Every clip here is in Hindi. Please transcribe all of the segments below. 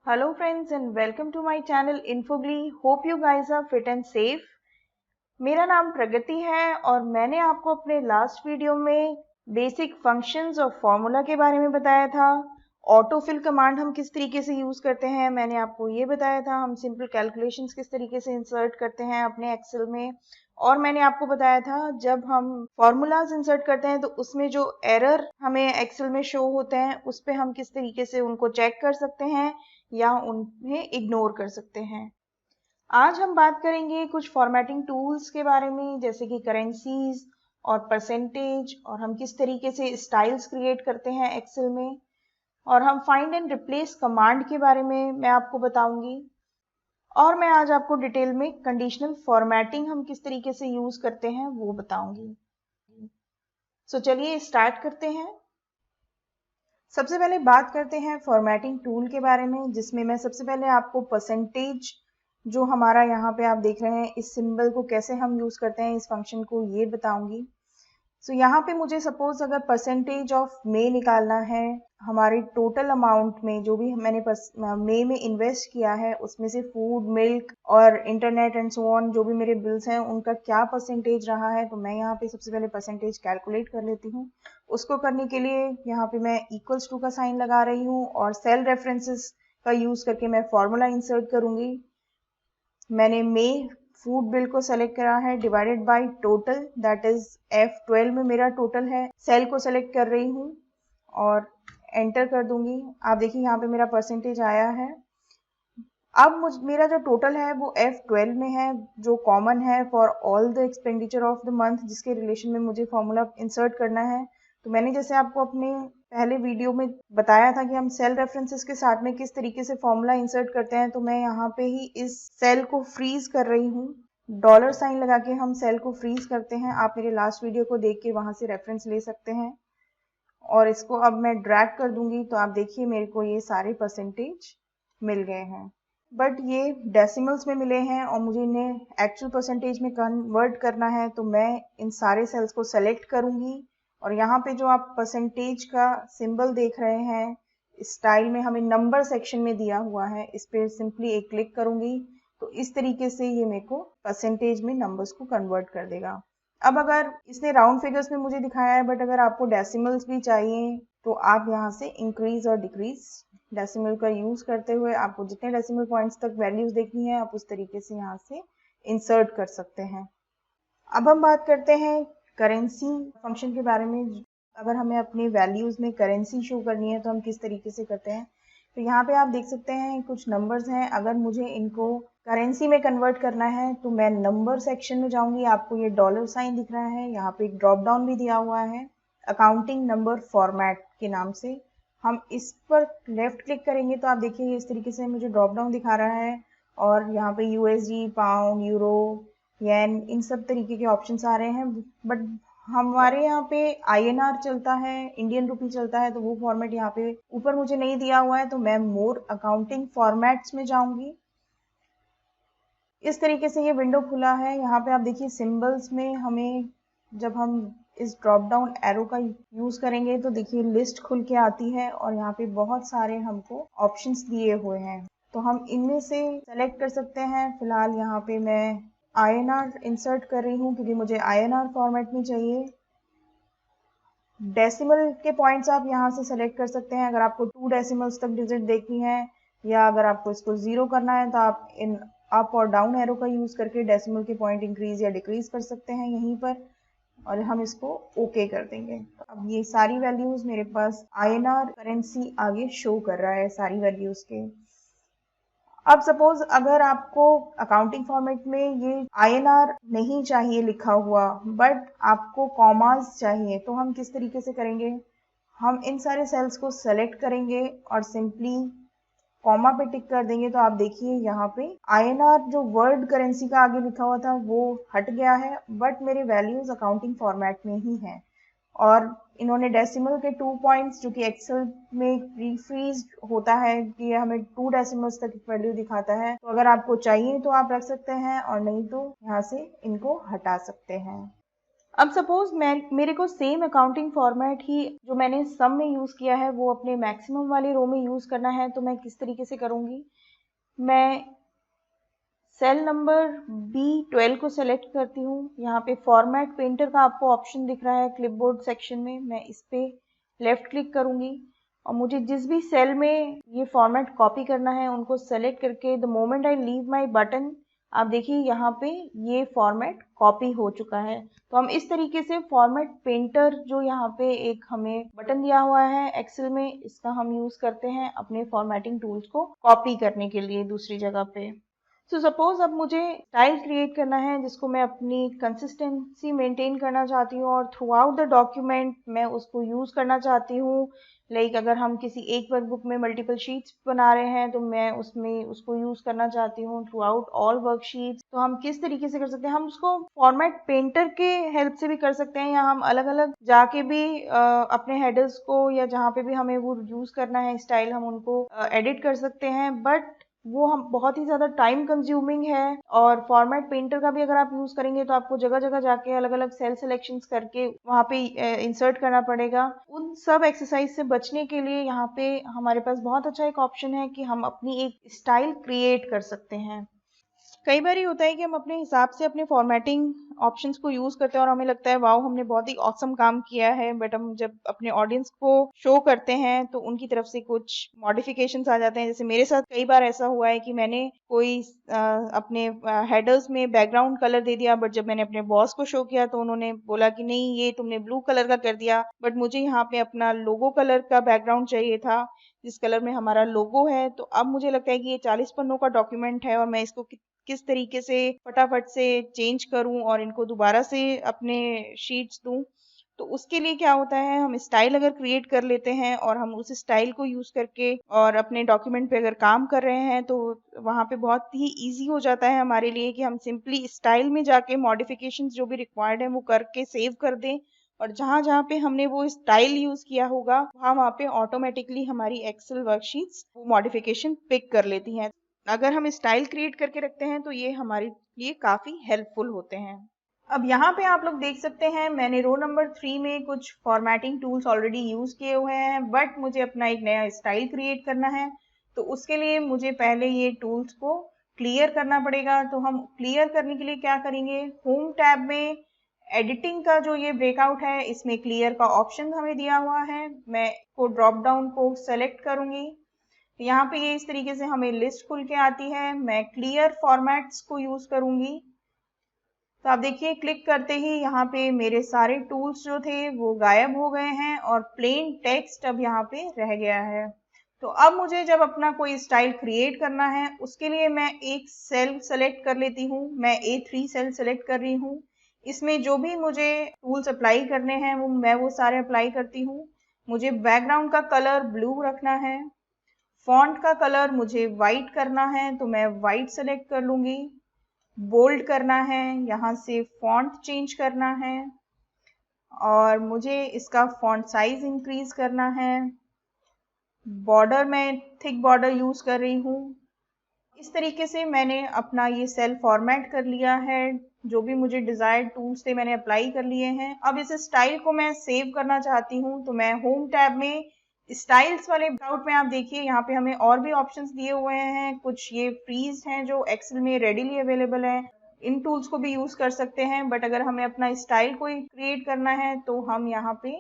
Hello friends and welcome to my channel Infogly. Hope you guys are fit and safe. मेरा नाम प्रगति है और मैंने आपको अपने लास्ट वीडियो में बेसिक फंक्शंस और फॉर्मूला के बारे में बताया था। ऑटोफिल कमांड हम किस तरीके से यूज करते हैं मैंने आपको ये बताया था। हम सिंपल कैलकुलेशंस किस तरीके से इंसर्ट करते हैं अपने एक्सेल में, और मैंने आपको बताया था जब हम फॉर्मूलाज इंसर्ट करते हैं तो उसमें जो एरर हमें एक्सेल में शो होते हैं उस पे हम किस तरीके से उनको चेक कर सकते हैं या उन्हें इग्नोर कर सकते हैं। आज हम बात करेंगे कुछ फॉर्मेटिंग टूल्स के बारे में, जैसे कि करेंसीज और परसेंटेज, और हम किस तरीके से स्टाइल्स क्रिएट करते हैं एक्सेल में, और हम फाइंड एंड रिप्लेस कमांड के बारे में मैं आपको बताऊंगी। और मैं आज आपको डिटेल में कंडीशनल फॉर्मेटिंग हम किस तरीके से यूज करते हैं वो बताऊंगी। सो चलिए स्टार्ट करते हैं। सबसे पहले बात करते हैं फॉर्मेटिंग टूल के बारे में, जिसमें मैं सबसे पहले आपको परसेंटेज जो हमारा यहाँ पे आप देख रहे हैं इस सिंबल को कैसे हम यूज करते हैं इस फंक्शन को ये बताऊंगी। सो यहाँ पे मुझे सपोज अगर परसेंटेज ऑफ मे निकालना है, हमारे टोटल अमाउंट में जो भी मैंने मे में इन्वेस्ट किया है उसमें से फूड, मिल्क और इंटरनेट एंड सो ऑन जो भी मेरे बिल्स हैं उनका क्या परसेंटेज रहा है, तो मैं यहाँ पे सबसे पहले परसेंटेज कैलकुलेट कर लेती हूँ। उसको करने के लिए यहाँ पे मैं इक्वल्स टू का साइन लगा रही हूँ और सेल रेफरेंसेस का यूज करके मैं फॉर्मूला इंसर्ट करूंगी। मैंने मे फूड बिल को सेलेक्ट करा है divided by total, that is F12 में मेरा टोटल है। सेल को सेलेक्ट कर रही हूँ और एंटर कर दूंगी। आप देखिए यहाँ पे मेरा परसेंटेज आया है। अब मेरा जो टोटल है वो F12 में है, जो कॉमन है for all the expenditure of the month, जिसके रिलेशन में मुझे फॉर्मूला इंसर्ट करना है। तो मैंने जैसे आपको अपने पहले वीडियो में बताया था कि हम सेल रेफरेंसेस के साथ में किस तरीके से फॉर्मूला इंसर्ट करते हैं, तो मैं यहाँ पे ही इस सेल को फ्रीज कर रही हूँ। डॉलर साइन लगा के हम सेल को फ्रीज करते हैं। आप मेरे लास्ट वीडियो को देख के वहां से रेफरेंस ले सकते हैं। और इसको अब मैं ड्रैग कर दूंगी तो आप देखिए मेरे को ये सारे परसेंटेज मिल गए हैं, बट ये डेसिमल्स में मिले हैं और मुझे इन्हें एक्चुअल परसेंटेज में कन्वर्ट करना है। तो मैं इन सारे सेल्स को सेलेक्ट करूंगी और यहाँ पे जो आप परसेंटेज का सिंबल देख रहे हैं स्टाइल में हमें नंबर सेक्शन में दिया हुआ है, इस पर सिंपली एक क्लिक करूंगी तो इस तरीके से ये मेरे को परसेंटेज में नंबर्स को कन्वर्ट कर देगा। अब अगर इसने राउंड फिगर्स में मुझे दिखाया है, बट अगर आपको डेसिमल्स भी चाहिए तो आप यहाँ से इंक्रीज और डिक्रीज डेसिमल का यूज करते हुए आपको जितने डेसिमल पॉइंट्स तक वैल्यूज देखनी है आप उस तरीके से यहाँ से इंसर्ट कर सकते हैं। अब हम बात करते हैं करेंसी फंक्शन के बारे में। अगर हमें अपनी वैल्यूज में करेंसी शो करनी है तो हम किस तरीके से करते हैं, तो यहाँ पे आप देख सकते हैं कुछ नंबर्स हैं। अगर मुझे इनको करेंसी में कन्वर्ट करना है तो मैं नंबर सेक्शन में जाऊंगी। आपको ये डॉलर साइन दिख रहा है, यहाँ पे एक ड्रॉप डाउन भी दिया हुआ है अकाउंटिंग नंबर फॉर्मेट के नाम से। हम इस पर लेफ्ट क्लिक करेंगे तो आप देखिए इस तरीके से मुझे ड्रॉप डाउन दिखा रहा है और यहाँ पे USD, पाउंड, यूरो, येन, इन सब तरीके के ऑप्शंस आ रहे हैं। बट हमारे यहाँ पे INR चलता है, इंडियन रुपी चलता है, तो वो फॉर्मेट यहाँ पे ऊपर मुझे नहीं दिया हुआ है, तो मैं मोर अकाउंटिंग फॉर्मेट्स में जाऊंगी। इस तरीके से ये विंडो खुला है। यहाँ पे आप देखिए सिंबल्स में हमें जब हम इस ड्रॉप डाउन एरो का यूज करेंगे तो देखिए लिस्ट खुल के आती है और यहाँ पे बहुत सारे हमको ऑप्शंस दिए हुए हैं, तो हम इनमें से सेलेक्ट कर सकते हैं। फिलहाल यहाँ पे मैं INR इंसर्ट कर रही हूँ क्योंकि मुझे INR फॉर्मेट में चाहिए। डेसिमल के पॉइंट्स आप यहाँ से सेलेक्ट कर सकते हैं अगर आपको 2 डेसिमल्स तक डिजिट देखनी है, या अगर आपको इसको 0 करना है तो आप इन अप और डाउन एरो का यूज करके डेसिमल के पॉइंट इंक्रीज या डिक्रीज कर सकते हैं यहीं पर, और हम इसको ओके कर देंगे। तो अब ये सारी वैल्यूज मेरे पास INR करेंसी आगे शो कर रहा है सारी वैल्यूज के। अब सपोज अगर आपको अकाउंटिंग फॉर्मेट में ये INR नहीं चाहिए लिखा हुआ बट आपको कॉमास चाहिए, तो हम किस तरीके से करेंगे, हम इन सारे सेल्स को सेलेक्ट करेंगे और सिंपली कॉमा पे टिक कर देंगे। तो आप देखिए यहाँ पे INR जो वर्ल्ड करेंसी का आगे लिखा हुआ था वो हट गया है, बट मेरे वैल्यूज अकाउंटिंग फॉर्मेट में ही हैं। और इन्होंने डेसिमल के 2 पॉइंट्स जो कि एक्सेल में प्रीफ्रीज होता है कि ये हमें 2 डेसिमल्स तक वैल्यू दिखाता है, तो अगर आपको चाहिए तो आप रख सकते हैं और नहीं तो यहाँ से इनको हटा सकते हैं। अब सपोज मेरे को सेम अकाउंटिंग फॉर्मेट ही जो मैंने सम में यूज़ किया है वो अपने मैक्सिमम वाली रो में यूज़ करना है, तो मैं किस तरीके से करूँगी। मैं सेल नंबर B12 को सेलेक्ट करती हूँ। यहाँ पे फॉर्मेट पेंटर का आपको ऑप्शन दिख रहा है क्लिपबोर्ड सेक्शन में, मैं इस पे लेफ्ट क्लिक करूँगी और मुझे जिस भी सेल में ये फॉर्मेट कॉपी करना है उनको सेलेक्ट करके the moment I leave my button, आप देखिए यहाँ पे ये फॉर्मेट कॉपी हो चुका है। तो हम इस तरीके से फॉर्मेट पेंटर जो यहाँ पे एक हमें बटन दिया हुआ है एक्सेल में, इसका हम यूज़ करते हैं अपने फॉर्मेटिंग टूल्स को कॉपी करने के लिए दूसरी जगह पे। सो सपोज अब मुझे स्टाइल क्रिएट करना है जिसको मैं अपनी कंसिस्टेंसी मेंटेन करना चाहती हूँ और थ्रू आउट द डॉक्यूमेंट मैं उसको यूज़ करना चाहती हूँ। लाइक अगर हम किसी एक वर्कबुक में मल्टीपल शीट्स बना रहे हैं तो मैं उसमें उसको यूज़ करना चाहती हूँ थ्रू आउट ऑल वर्कशीट्स। तो हम किस तरीके से कर सकते हैं, हम उसको फॉर्मेट पेंटर के हेल्प से भी कर सकते हैं या हम अलग अलग जाके भी अपने हेडर्स को या जहाँ पे भी हमें वो यूज़ करना है स्टाइल हम उनको एडिट कर सकते हैं। बट वो हम बहुत ही ज़्यादा टाइम कंज्यूमिंग है और फॉर्मेट पेंटर का भी अगर आप यूज़ करेंगे तो आपको जगह जगह जाके अलग अलग सेल सिलेक्शंस करके वहाँ पे इंसर्ट करना पड़ेगा। उन सब एक्सरसाइज से बचने के लिए यहाँ पे हमारे पास बहुत अच्छा एक ऑप्शन है कि हम अपनी एक स्टाइल क्रिएट कर सकते हैं। कई बार ये होता है कि हम अपने हिसाब से अपने फॉर्मेटिंग ऑप्शंस को यूज करते हैं और हमें लगता है वाओ हमने बहुत ही ऑसम काम किया है, बट हम जब अपने ऑडियंस को शो करते हैं तो उनकी तरफ से कुछ मॉडिफिकेशंस आ जाते हैं। जैसे मेरे साथ कई बार ऐसा हुआ है कि मैंने कोई अपने हेडर्स में बैकग्राउंड कलर दे दिया, बट जब मैंने अपने बॉस को शो किया तो उन्होंने बोला कि नहीं ये तुमने ब्लू कलर का कर दिया, बट मुझे यहाँ पे अपना लोगो कलर का बैकग्राउंड चाहिए था जिस कलर में हमारा लोगो है। तो अब मुझे लगता है कि ये 40 पन्नों का डॉक्यूमेंट है और मैं इसको किस तरीके से फटाफट से चेंज करूं और इनको दोबारा से अपने शीट्स दूं। तो उसके लिए क्या होता है, हम स्टाइल अगर क्रिएट कर लेते हैं और हम उस स्टाइल को यूज करके और अपने डॉक्यूमेंट पे अगर काम कर रहे हैं तो वहाँ पे बहुत ही इजी हो जाता है हमारे लिए कि हम सिंपली स्टाइल में जाके मॉडिफिकेशंस जो भी रिक्वायर्ड है वो करके सेव कर दें और जहाँ जहाँ पे हमने वो स्टाइल यूज किया होगा वहाँ पे ऑटोमेटिकली हमारी एक्सेल वर्कशीट्स वो मॉडिफिकेशन पिक कर लेती हैं। अगर हम स्टाइल क्रिएट करके रखते हैं तो ये हमारे लिए काफ़ी हेल्पफुल होते हैं। अब यहाँ पे आप लोग देख सकते हैं मैंने रो नंबर 3 में कुछ फॉर्मेटिंग टूल्स ऑलरेडी यूज़ किए हुए हैं, बट मुझे अपना एक नया स्टाइल क्रिएट करना है तो उसके लिए मुझे पहले ये टूल्स को क्लियर करना पड़ेगा। तो हम क्लियर करने के लिए क्या करेंगे, होम टैब में एडिटिंग का जो ये ब्रेकआउट है इसमें क्लियर का ऑप्शन हमें दिया हुआ है, मैं को ड्रॉप डाउन को सेलेक्ट करूंगी। यहाँ पे ये इस तरीके से हमें लिस्ट खुल के आती है, मैं क्लियर फॉर्मेट्स को यूज करूंगी। तो आप देखिए क्लिक करते ही यहाँ पे मेरे सारे टूल्स जो थे वो गायब हो गए हैं और प्लेन टेक्स्ट अब यहाँ पे रह गया है। तो अब मुझे जब अपना कोई स्टाइल क्रिएट करना है उसके लिए मैं एक सेल सेलेक्ट कर लेती हूँ, मैं A3 सेल सेलेक्ट कर रही हूँ। इसमें जो भी मुझे टूल्स अप्लाई करने हैं वो सारे अप्लाई करती हूँ। मुझे बैकग्राउंड का कलर ब्लू रखना है, फॉन्ट का कलर मुझे वाइट करना है तो मैं वाइट सेलेक्ट कर लूंगी। बोल्ड करना है, यहाँ से फॉन्ट चेंज करना है और मुझे इसका फॉन्ट साइज इंक्रीज करना है। बॉर्डर मैं थिक बॉर्डर यूज कर रही हूँ। इस तरीके से मैंने अपना ये सेल फॉर्मेट कर लिया है, जो भी मुझे डिजायर्ड टूल्स थे मैंने अप्लाई कर लिए हैं। अब इस स्टाइल को मैं सेव करना चाहती हूँ तो मैं होम टैब में स्टाइल्स वाले ब्राउट में आप देखिए यहाँ पे हमें और भी ऑप्शंस दिए हुए हैं, कुछ ये फ्रीज हैं जो एक्सेल में रेडीली अवेलेबल है, इन टूल्स को भी यूज कर सकते हैं। बट अगर हमें अपना स्टाइल कोई क्रिएट करना है तो हम यहाँ पे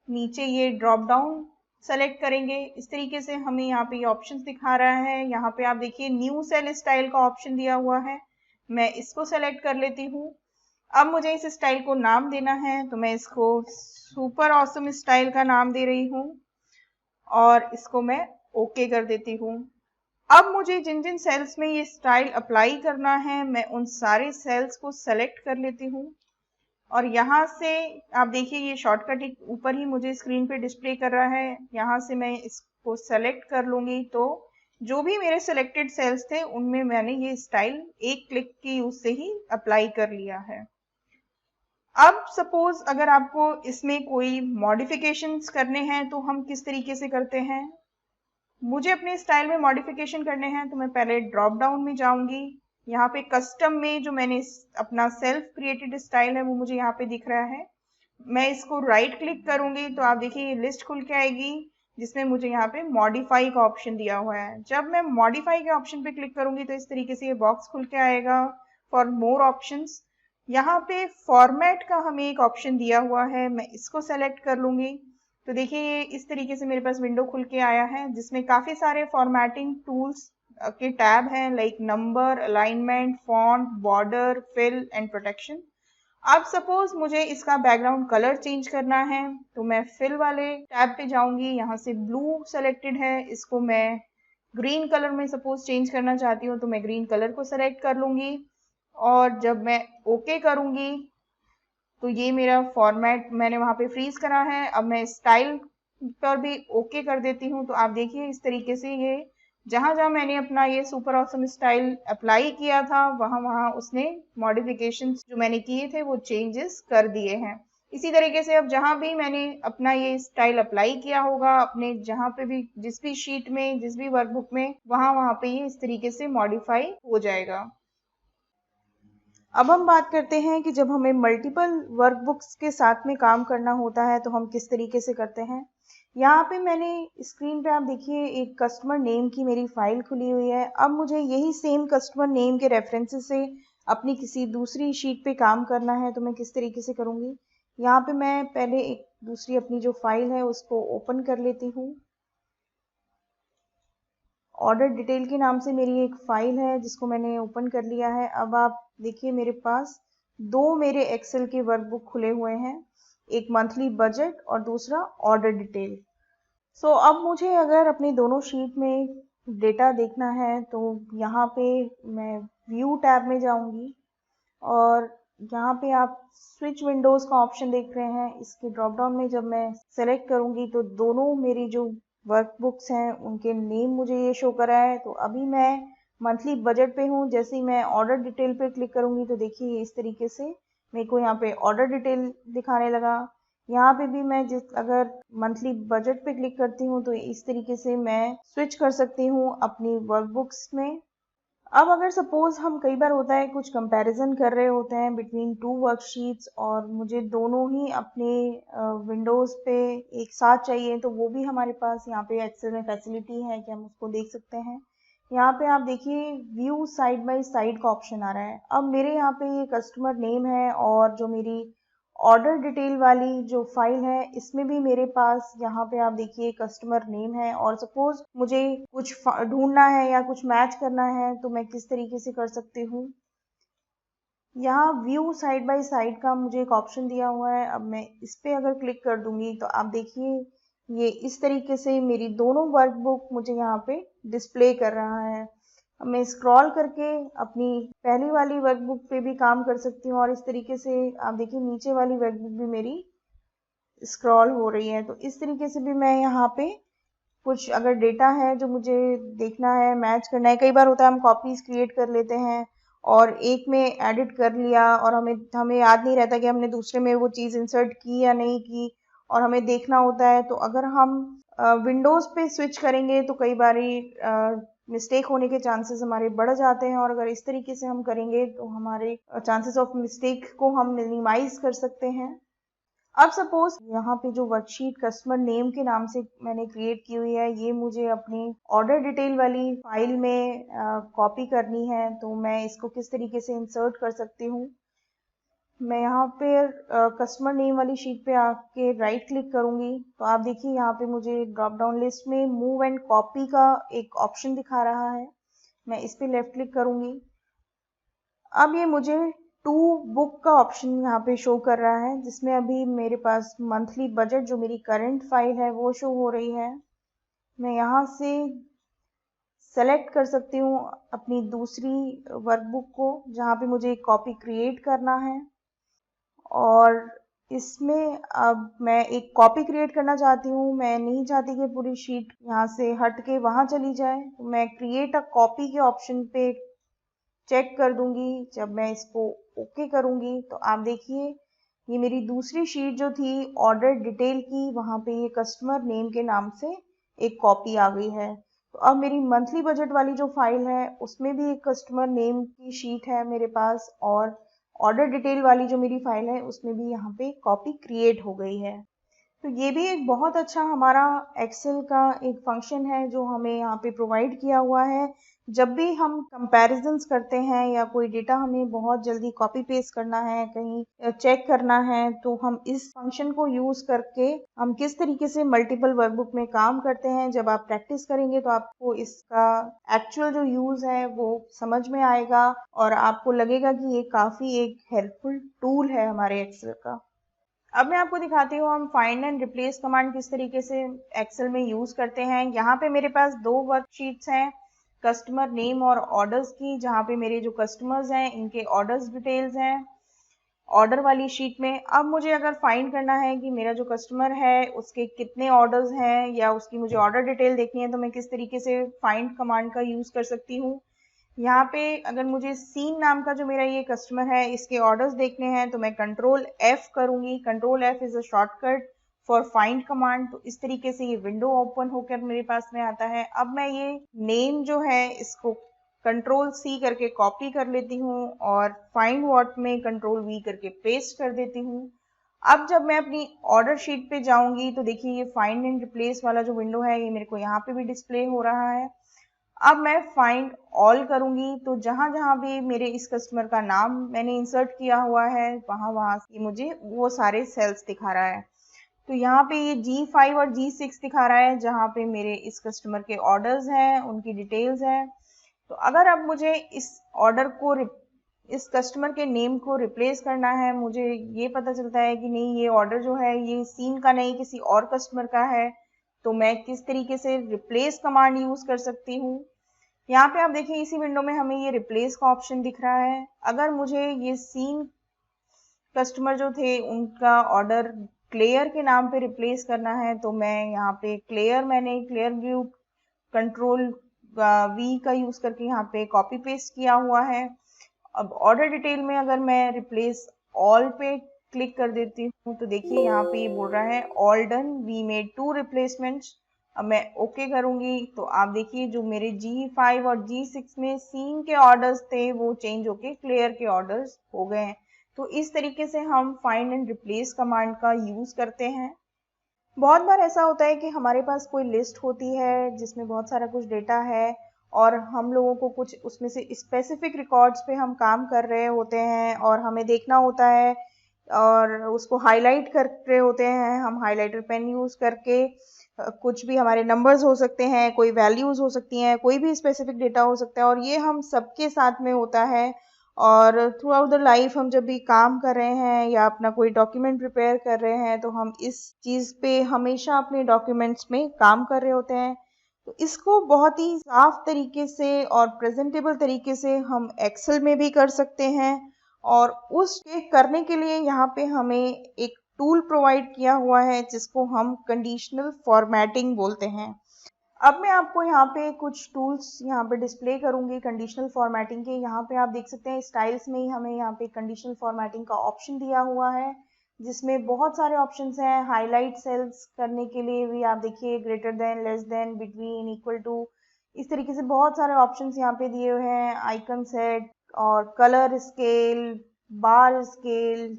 नीचे ये ड्रॉप डाउन सेलेक्ट करेंगे। इस तरीके से हमें यहाँ पे ये ऑप्शंस दिखा रहा है। यहाँ पे आप देखिए न्यू सेल स्टाइल का ऑप्शन दिया हुआ है, मैं इसको सेलेक्ट कर लेती हूँ। अब मुझे इस स्टाइल को नाम देना है तो मैं इसको सुपर ऑसम स्टाइल का नाम दे रही हूँ और इसको मैं ओके कर देती हूँ। अब मुझे जिन जिन सेल्स में ये स्टाइल अप्लाई करना है मैं उन सारे सेल्स को सेलेक्ट कर लेती हूँ और यहाँ से आप देखिए ये शॉर्टकट ऊपर ही मुझे स्क्रीन पे डिस्प्ले कर रहा है, यहाँ से मैं इसको सेलेक्ट कर लूंगी तो जो भी मेरे सेलेक्टेड सेल्स थे उनमें मैंने ये स्टाइल एक क्लिक की यूज से ही अप्लाई कर लिया है। अब सपोज अगर आपको इसमें कोई मॉडिफिकेशंस करने हैं तो हम किस तरीके से करते हैं, मुझे अपने स्टाइल में मॉडिफिकेशन करने हैं तो मैं पहले ड्रॉप डाउन में जाऊंगी, यहाँ पे कस्टम में जो मैंने अपना सेल्फ क्रिएटेड स्टाइल है वो मुझे यहाँ पे दिख रहा है। मैं इसको राइट क्लिक करूंगी तो आप देखिए ये लिस्ट खुल के आएगी जिसमें मुझे यहाँ पे मॉडिफाई का ऑप्शन दिया हुआ है। जब मैं मॉडिफाई के ऑप्शन पे क्लिक करूंगी तो इस तरीके से ये बॉक्स खुल के आएगा फॉर मोर ऑप्शंस। यहाँ पे फॉर्मेट का हमें एक ऑप्शन दिया हुआ है, मैं इसको सेलेक्ट कर लूंगी तो देखिए ये इस तरीके से मेरे पास विंडो खुल के आया है जिसमें काफी सारे फॉर्मेटिंग टूल्स के टैब हैं like number, alignment, font, border, fill and protection. अब सपोज मुझे इसका बैकग्राउंड कलर चेंज करना है तो मैं फिल वाले टैब पे जाऊंगी, यहाँ से ब्लू सेलेक्टेड है, इसको मैं ग्रीन कलर में सपोज चेंज करना चाहती हूँ तो मैं ग्रीन कलर को सेलेक्ट कर लूंगी और जब मैं ओके करूंगी तो ये मेरा फॉर्मेट मैंने वहां पे फ्रीज करा है। अब मैं स्टाइल पर भी ओके कर देती हूँ तो आप देखिए इस तरीके से ये जहां जहां मैंने अपना ये सुपर ऑसम स्टाइल अप्लाई किया था वहां वहां उसने मॉडिफिकेशंस जो मैंने किए थे वो चेंजेस कर दिए हैं। इसी तरीके से अब जहां भी मैंने अपना ये स्टाइल अप्लाई किया होगा अपने जहां पे भी जिस भी शीट में जिस भी वर्कबुक में वहां वहां पे ये इस तरीके से मॉडिफाई हो जाएगा। अब हम बात करते हैं कि जब हमें मल्टीपल वर्कबुक्स के साथ में काम करना होता है तो हम किस तरीके से करते हैं। यहाँ पे मैंने स्क्रीन पे आप देखिए एक कस्टमर नेम की मेरी फाइल खुली हुई है। अब मुझे यही सेम कस्टमर नेम के रेफरेंसेस से अपनी किसी दूसरी शीट पे काम करना है तो मैं किस तरीके से करूँगी। यहाँ पे मैं पहले एक दूसरी अपनी जो फाइल है उसको ओपन कर लेती हूँ। ऑर्डर डिटेल के नाम से मेरी एक फाइल है जिसको मैंने ओपन कर लिया है। अब आप देखिए मेरे पास दो मेरे एक्सेल के वर्कबुक खुले हुए हैं, एक मंथली बजट और दूसरा ऑर्डर डिटेल। सो अब मुझे अगर अपनी दोनों शीट में डेटा देखना है तो यहाँ पे मैं व्यू टैब में जाऊंगी और यहाँ पे आप स्विच विंडोज का ऑप्शन देख रहे हैं। इसके ड्रॉप डाउन में जब मैं सेलेक्ट करूंगी तो दोनों मेरी जो वर्कबुक्स हैं उनके नेम मुझे ये शो करा है। तो अभी मैं मंथली बजट पे हूँ, जैसे ही मैं ऑर्डर डिटेल पे क्लिक करूंगी तो देखिए इस तरीके से मेरे को यहाँ पे ऑर्डर डिटेल दिखाने लगा। यहाँ पे भी मैं अगर मंथली बजट पे क्लिक करती हूँ तो इस तरीके से मैं स्विच कर सकती हूँ अपनी वर्कबुक्स में। अब अगर सपोज हम कई बार होता है कुछ कंपैरिजन कर रहे होते हैं बिटवीन टू वर्कशीट्स और मुझे दोनों ही अपने विंडोज पे एक साथ चाहिए तो वो भी हमारे पास यहाँ पे एक्सेल में फैसिलिटी है कि हम उसको देख सकते हैं। यहाँ पे आप देखिए व्यू साइड बाय साइड का ऑप्शन आ रहा है। अब मेरे यहाँ पे ये कस्टमर नेम है और जो मेरी ऑर्डर डिटेल वाली जो फाइल है इसमें भी मेरे पास यहाँ पे आप देखिए कस्टमर नेम है और सपोज मुझे कुछ ढूंढना है या कुछ मैच करना है तो मैं किस तरीके से कर सकती हूँ। यहाँ व्यू साइड बाय साइड का मुझे एक ऑप्शन दिया हुआ है। अब मैं इस पे अगर क्लिक कर दूंगी तो आप देखिए ये इस तरीके से मेरी दोनों वर्कबुक मुझे यहाँ पे डिस्प्ले कर रहा है। अब मैं स्क्रॉल करके अपनी पहली वाली वर्कबुक पे भी काम कर सकती हूँ और इस तरीके से आप देखिए नीचे वाली वर्कबुक भी मेरी स्क्रॉल हो रही है। तो इस तरीके से भी मैं यहाँ पे कुछ अगर डेटा है जो मुझे देखना है मैच करना है, कई बार होता है हम कॉपीज क्रिएट कर लेते हैं और एक में एडिट कर लिया और हमें हमें याद नहीं रहता कि हमने दूसरे में वो चीज़ इंसर्ट की या नहीं की और हमें देखना होता है। तो अगर हम विंडोज़ पे स्विच करेंगे तो कई बारी मिस्टेक होने के चांसेस हमारे बढ़ जाते हैं और अगर इस तरीके से हम करेंगे तो हमारे चांसेस ऑफ मिस्टेक को हम मिनिमाइज कर सकते हैं। अब सपोज यहाँ पे जो वर्कशीट कस्टमर नेम के नाम से मैंने क्रिएट की हुई है ये मुझे अपनी ऑर्डर डिटेल वाली फाइल में कॉपी करनी है तो मैं इसको किस तरीके से इंसर्ट कर सकती हूँ। मैं यहाँ पे कस्टमर नेम वाली शीट पे आके राइट क्लिक करूंगी तो आप देखिए यहाँ पे मुझे ड्रॉप डाउन लिस्ट में मूव एंड कॉपी का एक ऑप्शन दिखा रहा है। मैं इस पे लेफ्ट क्लिक करूंगी। अब ये मुझे टू बुक का ऑप्शन यहाँ पे शो कर रहा है जिसमें अभी मेरे पास मंथली बजट जो मेरी करंट फाइल है वो शो हो रही है। मैं यहाँ से सेलेक्ट कर सकती हूँ अपनी दूसरी वर्कबुक को जहाँ पे मुझे एक कॉपी क्रिएट करना है और इसमें अब मैं एक कॉपी क्रिएट करना चाहती हूँ। मैं नहीं चाहती कि पूरी शीट यहाँ से हट के वहाँ चली जाए तो मैं क्रिएट अ कॉपी के ऑप्शन पे चेक कर दूंगी। जब मैं इसको ओके करूंगी तो आप देखिए ये मेरी दूसरी शीट जो थी ऑर्डर डिटेल की वहां पे ये कस्टमर नेम के नाम से एक कॉपी आ गई है। तो अब मेरी मंथली बजट वाली जो फाइल है उसमें भी एक कस्टमर नेम की शीट है मेरे पास, और ऑर्डर डिटेल वाली जो मेरी फाइल है उसमें भी यहाँ पे कॉपी क्रिएट हो गई है। तो ये भी एक बहुत अच्छा हमारा एक्सेल का एक फंक्शन है जो हमें यहाँ पे प्रोवाइड किया हुआ है। जब भी हम कंपैरिजंस करते हैं या कोई डेटा हमें बहुत जल्दी कॉपी पेस्ट करना है, कहीं चेक करना है, तो हम इस फंक्शन को यूज करके हम किस तरीके से मल्टीपल वर्कबुक में काम करते हैं। जब आप प्रैक्टिस करेंगे तो आपको इसका एक्चुअल जो यूज है वो समझ में आएगा और आपको लगेगा कि ये काफी एक हेल्पफुल टूल है हमारे एक्सेल का। अब मैं आपको दिखाती हूँ हम फाइंड एंड रिप्लेस कमांड किस तरीके से एक्सेल में यूज करते हैं। यहाँ पे मेरे पास दो वर्कशीट्स हैं, कस्टमर नेम और ऑर्डर्स की, जहाँ पे मेरे जो कस्टमर्स हैं इनके ऑर्डर्स डिटेल्स हैं ऑर्डर वाली शीट में। अब मुझे अगर फाइंड करना है कि मेरा जो कस्टमर है उसके कितने ऑर्डर्स हैं या उसकी मुझे ऑर्डर डिटेल देखनी है, तो मैं किस तरीके से फाइंड कमांड का यूज कर सकती हूँ। यहाँ पे अगर मुझे सीन नाम का जो मेरा ये कस्टमर है इसके ऑर्डर्स देखने हैं तो मैं कंट्रोल F करूंगी। Control F is a shortcut for find command. तो इस तरीके से ये विंडो ओपन होकर मेरे पास में आता है। अब मैं ये नेम जो है इसको कंट्रोल C करके कॉपी कर लेती हूँ और फाइंड व्हाट में कंट्रोल V करके पेस्ट कर देती हूँ। अब जब मैं अपनी ऑर्डर शीट पे जाऊंगी तो देखिए ये फाइंड एंड रिप्लेस वाला जो विंडो है ये मेरे को यहाँ पे भी डिस्प्ले हो रहा है। अब मैं फाइंड ऑल करूंगी तो जहां जहां भी मेरे इस कस्टमर का नाम मैंने इंसर्ट किया हुआ है वहां वहां से मुझे वो सारे सेल्स दिखा रहा है। तो यहाँ पे ये G5 और G6 दिखा रहा है जहाँ पे मेरे इस कस्टमर के ऑर्डर्स हैं, उनकी डिटेल्स हैं। तो अगर अब मुझे इस ऑर्डर को इस कस्टमर के नेम को रिप्लेस करना है, मुझे ये पता चलता है कि नहीं ये ऑर्डर जो है ये सीन का नहीं किसी और कस्टमर का है, तो मैं किस तरीके से रिप्लेस कमांड यूज कर सकती हूँ। यहाँ पे आप देखिए इसी विंडो में हमें ये रिप्लेस का ऑप्शन दिख रहा है। अगर मुझे ये सीन कस्टमर जो थे उनका ऑर्डर क्लेयर के नाम पे रिप्लेस करना है तो मैं यहाँ पे मैंने क्लियर ग्रुप कंट्रोल V का यूज करके यहाँ पे कॉपी पेस्ट किया हुआ है। अब ऑर्डर डिटेल में अगर मैं रिप्लेस ऑल पे क्लिक कर देती हूँ तो देखिए यहाँ पे ये बोल रहा है all done, we made 2 replacements. अब मैं ओके करूंगी तो आप देखिए जो मेरे G5 और G6 में सीन के ऑर्डर्स थे वो चेंज होके क्लियर के ऑर्डर्स हो गए हैं। तो इस तरीके से हम फाइंड एंड रिप्लेस कमांड का यूज करते हैं। बहुत बार ऐसा होता है कि हमारे पास कोई लिस्ट होती है जिसमें बहुत सारा कुछ डेटा है और हम लोगों को कुछ उसमें से स्पेसिफिक रिकॉर्ड्स पे हम काम कर रहे होते हैं और हमें देखना होता है और उसको हाईलाइट कर रहे होते हैं। हम हाइलाइटर पेन यूज करके कुछ भी हमारे नंबर्स हो सकते हैं, कोई वैल्यूज हो सकती हैं, कोई भी स्पेसिफिक डेटा हो सकता है और ये हम सबके साथ में होता है। और थ्रू आउट द लाइफ हम जब भी काम कर रहे हैं या अपना कोई डॉक्यूमेंट प्रिपेयर कर रहे हैं तो हम इस चीज़ पे हमेशा अपने डॉक्यूमेंट्स में काम कर रहे होते हैं। तो इसको बहुत ही साफ तरीके से और प्रेजेंटेबल तरीके से हम एक्सेल में भी कर सकते हैं और उसके करने के लिए यहाँ पे हमें एक टूल प्रोवाइड किया हुआ है जिसको हम कंडीशनल फॉर्मेटिंग बोलते हैं। अब मैं आपको यहाँ पे कुछ टूल्स यहाँ पे डिस्प्ले करूंगी कंडीशनल फॉर्मेटिंग के। यहाँ पे आप देख सकते हैं स्टाइल्स में ही हमें यहाँ पे कंडीशनल फॉर्मेटिंग का ऑप्शन दिया हुआ है जिसमें बहुत सारे ऑप्शंस हैं। हाईलाइट सेल्स करने के लिए भी आप देखिए greater than, less than, between, equal to, इस तरीके से बहुत सारे ऑप्शंस यहाँ पे दिए हुए हैं। आइकन सेट और colour scale, bar scale,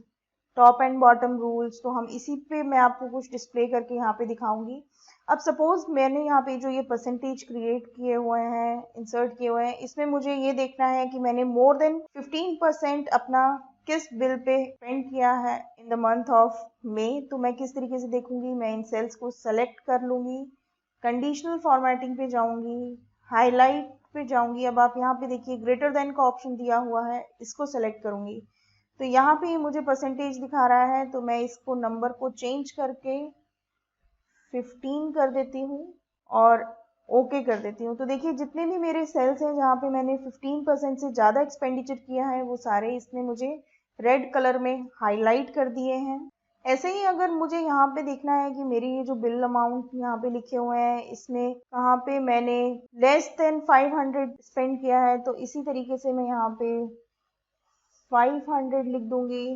top and bottom rules. तो हम इसी पे मैं आपको कुछ डिस्प्ले करके यहाँ पे दिखाऊंगी। अब सपोज मैंने यहाँ पे जो ये परसेंटेज क्रिएट किए हुए हैं, इंसर्ट किए हुए हैं, इसमें मुझे ये देखना है कि मैंने मोर देन 15% अपना किस बिल पे स्पेंड किया है in the month of May. तो मैं किस तरीके से देखूंगी, मैं इन सेल्स को सेलेक्ट कर लूंगी, कंडीशनल फॉर्मेटिंग पे जाऊंगी, हाईलाइट पे जाऊंगी। अब आप यहाँ पे देखिए ग्रेटर देन का ऑप्शन दिया हुआ है, इसको सेलेक्ट करूंगी तो यहाँ पे मुझे परसेंटेज दिखा रहा है तो मैं इसको नंबर को चेंज करके 15 कर देती हूँ और ओके कर देती हूँ। तो देखिए जितने भी मेरे सेल्स हैं जहाँ पे मैंने 15% से ज़्यादा एक्सपेंडिचर किया है वो सारे इसने मुझे रेड कलर में हाईलाइट कर दिए हैं। ऐसे ही अगर मुझे यहाँ पे देखना है कि मेरी ये जो बिल अमाउंट यहाँ पे लिखे हुए हैं इसमें कहाँ पे मैंने लेस देन 500 स्पेंड किया है तो इसी तरीके से मैं यहाँ पे 500 लिख दूंगी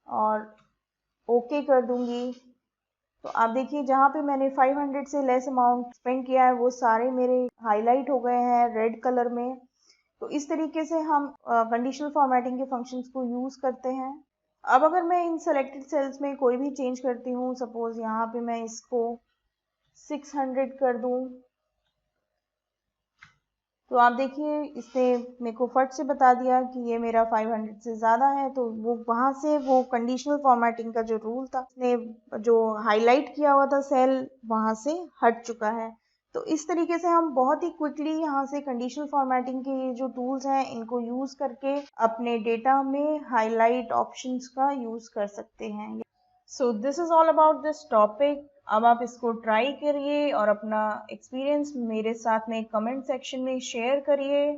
और ओके कर दूंगी। तो आप देखिए जहाँ पे मैंने 500 से लेस अमाउंट स्पेंड किया है वो सारे मेरे हाईलाइट हो गए हैं रेड कलर में। तो इस तरीके से हम कंडीशनल फॉर्मेटिंग के फंक्शंस को यूज़ करते हैं। अब अगर मैं इन सेलेक्टेड सेल्स में कोई भी चेंज करती हूँ, सपोज यहाँ पे मैं इसको 600 कर दूँ, तो आप देखिए इसने मेरे को फट से बता दिया कि ये मेरा 500 से ज़्यादा है। तो वो वहाँ से वो कंडीशनल फॉर्मेटिंग का जो रूल था, उसने जो हाईलाइट किया हुआ था सेल, वहाँ से हट चुका है। तो इस तरीके से हम बहुत ही क्विकली यहाँ से कंडीशनल फॉर्मेटिंग के जो टूल्स हैं इनको यूज़ करके अपने डेटा में हाईलाइट ऑप्शंस का यूज़ कर सकते हैं। So this is all about this topic. अब आप इसको ट्राई करिए और अपना एक्सपीरियंस मेरे साथ में कमेंट सेक्शन में शेयर करिए।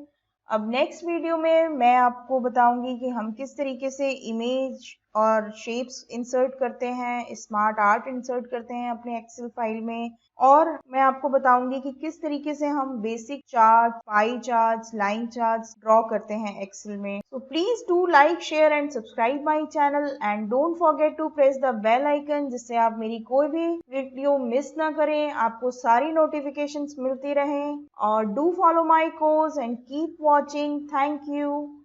अब नेक्स्ट वीडियो में मैं आपको बताऊंगी कि हम किस तरीके से इमेज और शेप्स इंसर्ट करते हैं, स्मार्ट आर्ट इंसर्ट करते हैं अपने एक्सेल फाइल में, और मैं आपको बताऊंगी कि किस तरीके से हम basic chart, pie charts, line charts draw करते हैं एक्सेल में। So please do like, share and subscribe my channel and don't forget to press the bell icon, जिससे आप मेरी कोई भी वीडियो मिस ना करें, आपको सारी नोटिफिकेशंस मिलती रहें। और do follow my course and keep watching. Thank you.